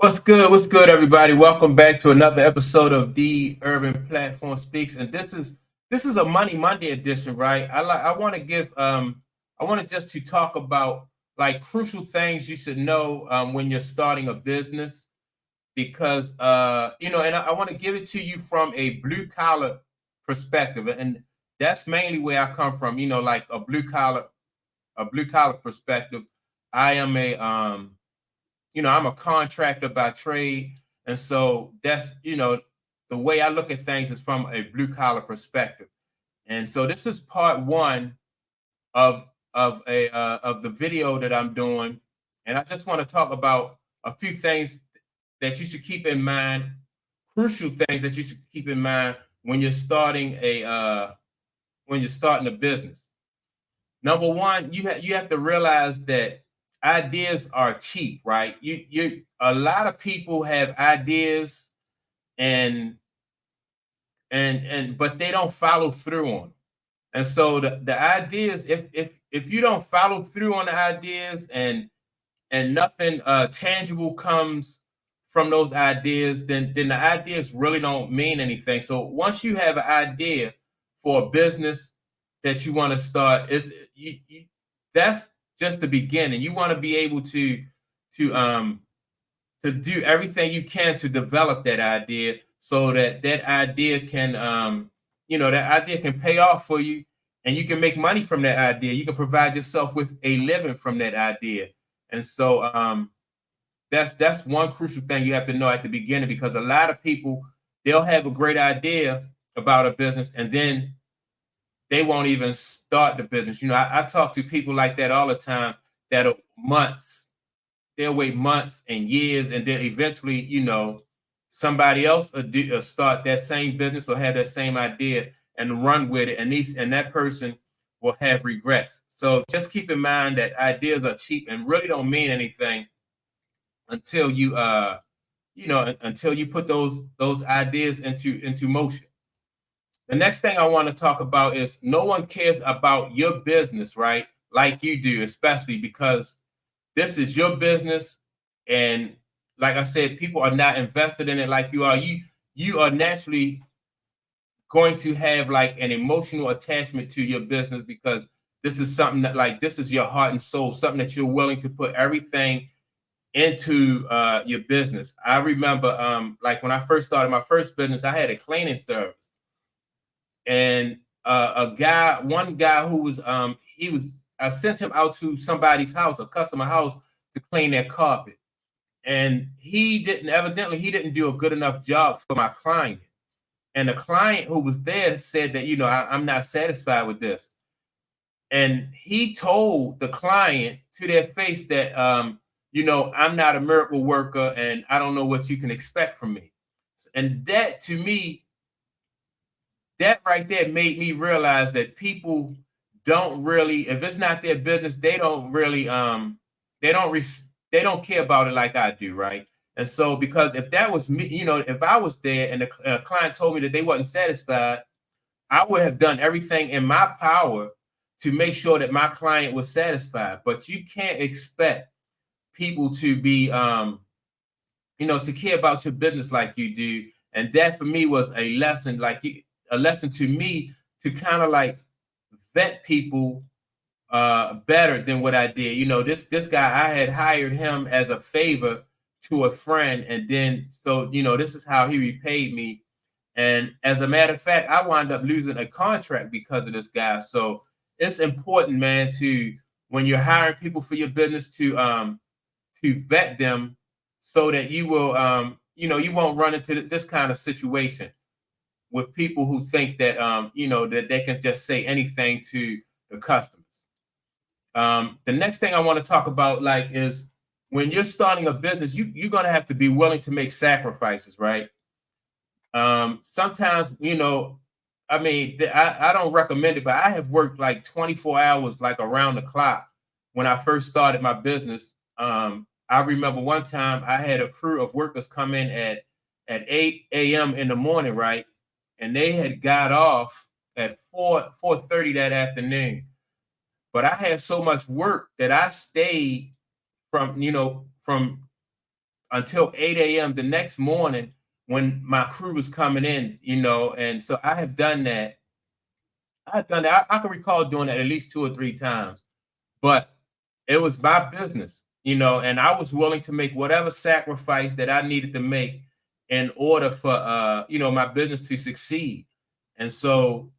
What's good? What's good, everybody? Welcome back to another episode of The Urban Platform Speaks, and this is a Money Monday edition, right? I want to give I want to just to talk about like crucial things you should know when you're starting a business because and I want to give it to you from a blue collar perspective, and that's mainly where I come from. Like a blue collar perspective. I am I'm a contractor by trade. And so that's, the way I look at things is from a blue collar perspective. And so this is part one of of the video that I'm doing. And I just want to talk about a few things that you should keep in mind, crucial things that you should keep in mind when you're starting a business. Number one, you have to realize that ideas are cheap, right? You A lot of people have ideas and but they don't follow through on them. And so the ideas, if you don't follow through on the ideas and nothing tangible comes from those ideas, then the ideas really don't mean anything. So once you have an idea for a business that you want to start, that's just the beginning. You want to be able to um to do everything you can to develop that idea so that that idea can pay off for you, and you can make money from that idea. You can provide yourself with a living from that idea. And so that's one crucial thing you have to know at the beginning, because a lot of people, they'll have a great idea about a business and then they won't even start the business. I talk to people like that all the time, that are months. They'll wait months and years, and then eventually, somebody else will start that same business or have that same idea and run with it, and that person will have regrets. So just keep in mind that ideas are cheap and really don't mean anything until until you put those ideas into motion. The next thing I want to talk about is no one cares about your business, right? Like you do, especially because this is your business. And like I said, people are not invested in it like you are. You are naturally going to have like an emotional attachment to your business, because this is something that, like, this is your heart and soul, something that you're willing to put everything into your business. I remember like when I first started my first business, I had a cleaning service. And one guy who was I sent him out to somebody's house, a customer house, to clean their carpet. And he didn't do a good enough job for my client. And the client who was there said that, I'm not satisfied with this. And he told the client to their face that, I'm not a miracle worker and I don't know what you can expect from me. And that, to me, that right there made me realize that people don't really, if it's not their business, they don't really they don't they don't care about it like I do, right? And so, because if that was me, if I was there and the client told me that they wasn't satisfied, I would have done everything in my power to make sure that my client was satisfied. But you can't expect people to be to care about your business like you do. And that for me was a lesson, a lesson to me, to kind of like vet people better than what I did. This guy, I had hired him as a favor to a friend, and then so this is how he repaid me. And as a matter of fact, I wound up losing a contract because of this guy. So it's important, man, to, when you're hiring people for your business, to vet them so that you will you won't run into this kind of situation with people who think that that they can just say anything to the customers. The next thing I want to talk about, like, is when you're starting a business, you're gonna have to be willing to make sacrifices, right? Sometimes, I mean, I don't recommend it, but I have worked like 24 hours, like around the clock, when I first started my business. I remember one time I had a crew of workers come in at 8 a.m. in the morning, right? And they had got off at 4:30 that afternoon. But I had so much work that I stayed from until 8 a.m. the next morning when my crew was coming in, and so I have done that. I've done that. I can recall doing that at least 2 or 3 times, but it was my business, and I was willing to make whatever sacrifice that I needed to make in order for my business to succeed. And so,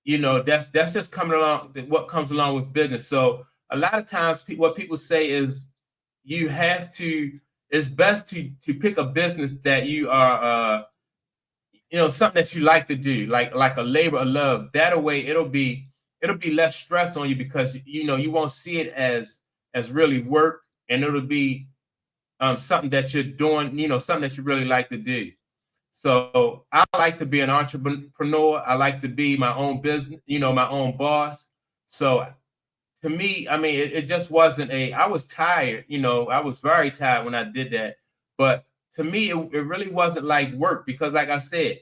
that's just coming along, what comes along with business. So a lot of times what people say is it's best to pick a business that you are something that you like to do, like a labor of love. That way it'll be less stress on you, because you won't see it as really work, and it'll be something that you're doing, something that you really like to do. So I like to be an entrepreneur. I like to be my own business, my own boss. So to me, I mean, it just wasn't I was tired, I was very tired when I did that. But to me, it really wasn't like work, because like I said,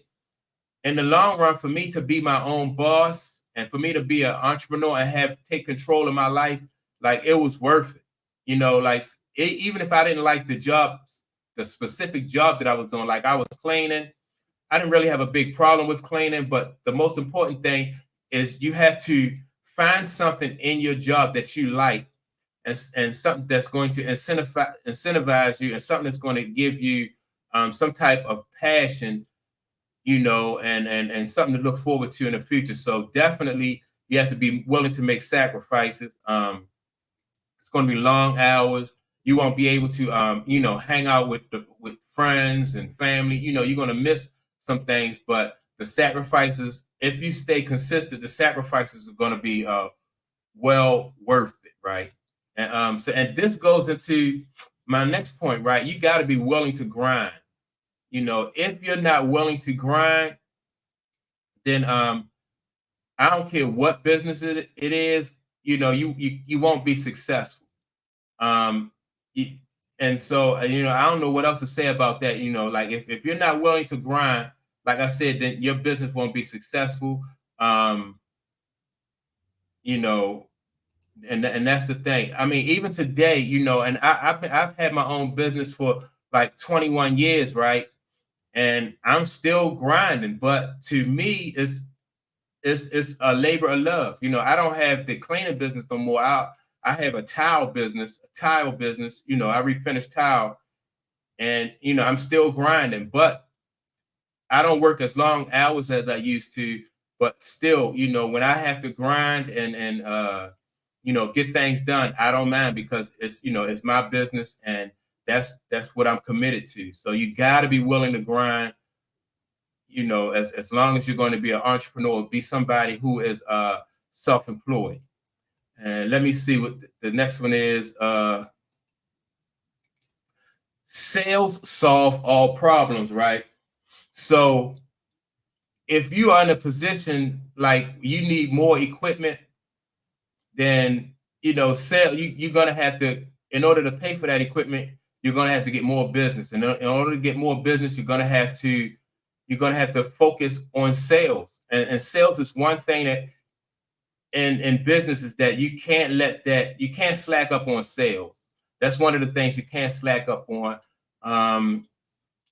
in the long run, for me to be my own boss and for me to be an entrepreneur and take control of my life, like, it was worth it. Like, even if I didn't like the specific job that I was doing, like I was cleaning, I didn't really have a big problem with cleaning. But the most important thing is you have to find something in your job that you like, and something that's going to incentivize you, and something that's going to give you some type of passion, and something to look forward to in the future. So definitely you have to be willing to make sacrifices. It's going to be long hours. You won't be able to, hang out with friends and family. You're going to miss some things, but the sacrifices, if you stay consistent, the sacrifices are going to be well worth it, right? And this goes into my next point, right? You got to be willing to grind. If you're not willing to grind, then I don't care what business it is, you won't be successful. And so, I don't know what else to say about that. Like, if you're not willing to grind, like I said, then your business won't be successful. And that's the thing. I mean, even today, and I've had my own business for like 21 years, right? And I'm still grinding, but to me, it's a labor of love. I don't have the cleaning business no more. I have a tile business. I refinish tile, and I'm still grinding, but I don't work as long hours as I used to. But still, when I have to grind and get things done, I don't mind, because it's my business, and that's what I'm committed to. So you got to be willing to grind. As long as you're going to be an entrepreneur, be somebody who is self-employed. And let me see what the next one is. Sales solve all problems, right? So if you are in a position like you need more equipment, then you're going to have to, in order to pay for that equipment, you're going to have to get more business. And in order to get more business, you're going to have to focus on sales. And sales is one thing that in business is that you can't slack up on sales. That's one of the things you can't slack up on.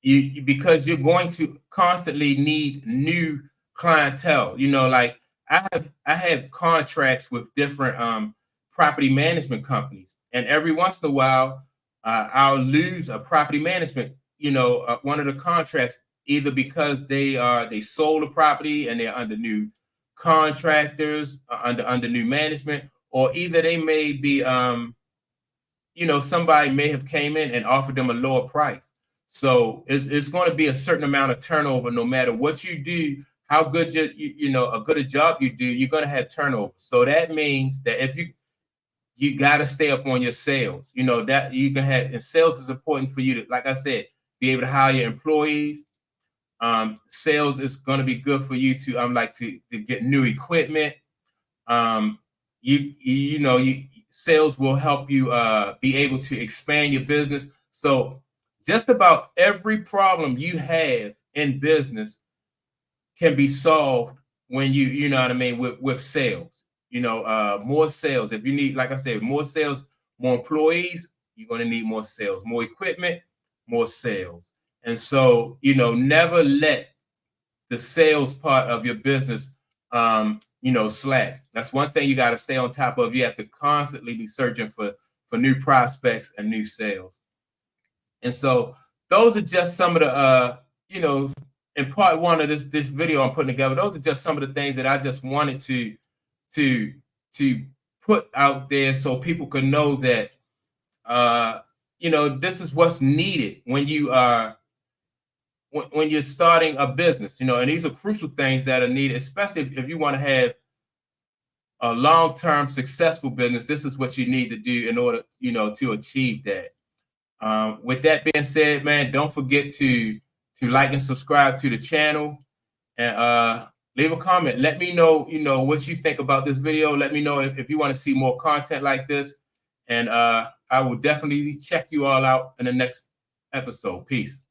Because you're going to constantly need new clientele. Like I have contracts with different property management companies, and every once in a while I'll lose a property management, one of the contracts, either because they sold a property and they're under new contractors, under new management, or either they may be somebody may have came in and offered them a lower price. So it's going to be a certain amount of turnover, no matter what you do, how good a good a job you do, you're going to have turnover. So that means that if you got to stay up on your sales, that you can have, and sales is important for you to, like I said, be able to hire your employees. Sales is going to be good for you to get new equipment. Sales will help you be able to expand your business. So just about every problem you have in business can be solved when you know what I mean, with sales. More sales. If you need, like I said, more sales, more employees, you're going to need more sales, more equipment, more sales. And so, you know, never let the sales part of your business, you know, slack. That's one thing you got to stay on top of. You have to constantly be searching for new prospects and new sales. And so those are just some of the, you know, in part one of this video I'm putting together, those are just some of the things that I just wanted to put out there so people can know that, you know, this is what's needed when you are when you're starting a business, you know, and these are crucial things that are needed, especially if you want to have a long-term successful business. This is what you need to do in order, you know, to achieve that. With that being said, man, don't forget to like and subscribe to the channel, and leave a comment. Let me know, you know, what you think about this video. Let me know if you want to see more content like this, and I will definitely check you all out in the next episode. Peace.